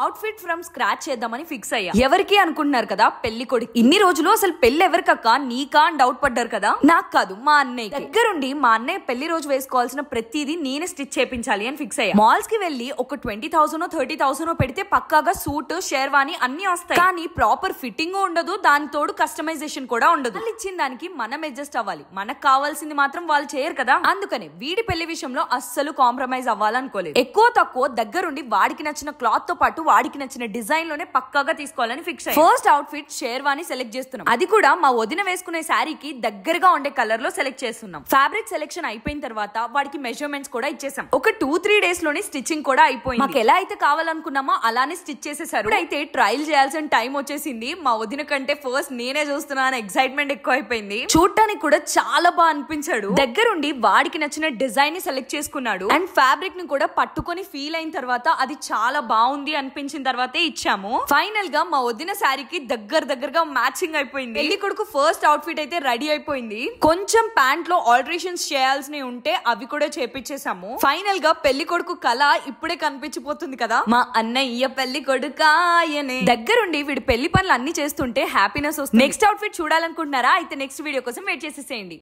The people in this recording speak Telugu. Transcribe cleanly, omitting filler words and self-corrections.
అవుట్ఫిట్ ఫ్రమ్ స్క్రాచ్ చేద్దామని ఫిక్స్ అయ్యా. ఎవరికి అనుకుంటున్నారు కదా, పెళ్లి కొడుకు. ఇన్ని రోజులు అసలు పెళ్లి ఎవరికక్క, నీకా అని డౌట్ పడ్డారు కదా. నాకు కాదు, మా అన్నయ్య దగ్గరుండి మా అన్నయ్య పెళ్లి రోజు వేసుకోవాల్సిన ప్రతిదీ నేనే స్టిచ్ చేయించాలి అని ఫిక్స్ అయ్యా. మాల్స్ కి వెళ్లి ఒక 20,000 30,000 పెడితే పక్కాగా సూట్ షేర్వాణి అన్ని వస్తాయి, కానీ ప్రాపర్ ఫిట్టింగ్ ఉండదు, దాని తోడు కస్టమైజేషన్ కూడా ఉండదు. వాళ్ళు ఇచ్చిన దానికి మనం అడ్జస్ట్ అవ్వాలి, మనకు కావాల్సింది మాత్రం వాళ్ళు చేయరు కదా. అందుకని వీడి పెళ్లి విషయంలో అస్సలు కాంప్రమైజ్ అవ్వాలనుకోలేదు. ఎక్కువ తక్కువ దగ్గరుండి వాడికి నచ్చిన క్లాత్ తో పాటు వాడికి నచ్చిన డిజైన్ లోనే పక్కాగా తీసుకోవాలని ఫిక్స్ అయ్యి ఫస్ట్ అవుట్ఫిట్ షేర్వాని సెలెక్ట్ చేస్తున్నాం. అది కూడా మా వదిన వేసుకునే శారీకి దగ్గరగా ఉండే కలర్ లో సెలెక్ట్ చేస్తున్నాం. ఫ్యాబ్రిక్ సెలెక్షన్ అయిపోయిన తర్వాత వాడికి మెజర్మెంట్స్ కూడా ఇచ్చేసాం. ఒక 2-3 డేస్ లోనే స్టిచ్చింగ్ కూడా అయిపోయింది. మాకు ఎలా అయితే కావాలనుకున్నామో అలానే స్టిచ్ చేసేసారు. అయితే ట్రయల్ చేయాల్సిన టైం వచ్చేసింది. మా వదిన కంటే ఫస్ట్ నేనే చూస్తున్నా అని ఎక్సైట్మెంట్ ఎక్కువ అయిపోయింది. చూడటానికి కూడా చాలా బాగా అనిపించాడు. దగ్గరుండి వాడికి నచ్చిన డిజైన్ ని సెలెక్ట్ చేసుకున్నాడు. అండ్ ఫ్యాబ్రిక్ ని కూడా పట్టుకొని ఫీల్ అయిన తర్వాత అది చాలా బాగుంది అనిపించిన తర్వాతే ఇచ్చాము. ఫైనల్ గా మా వదిన శారీకి దగ్గరగా మ్యాచింగ్ అయిపోయింది. పెళ్లి కొడుకు ఫస్ట్ అవుట్ఫిట్ అయితే రెడీ అయిపోయింది. కొంచెం ప్యాంట్ లో ఆల్టరేషన్స్ చేయాల్సి ఉంటే అవి కూడా చేపించేసాము. ఫైనల్ గా పెళ్లి కొడుకు కళ ఇప్పుడే కనిపించిపోతుంది కదా. మా అన్నయ్య పెళ్లి కొడుకాయనే. దగ్గరుండి వీడి పెళ్లి పనులు అన్ని చేస్తుంటే హ్యాపీనెస్ వస్తుంది. నెక్స్ట్ అవుట్ఫిట్ చూడాలనుకుంటున్నారా? అయితే నెక్స్ట్ వీడియో కోసం వెయిట్ చేసేసేయండి.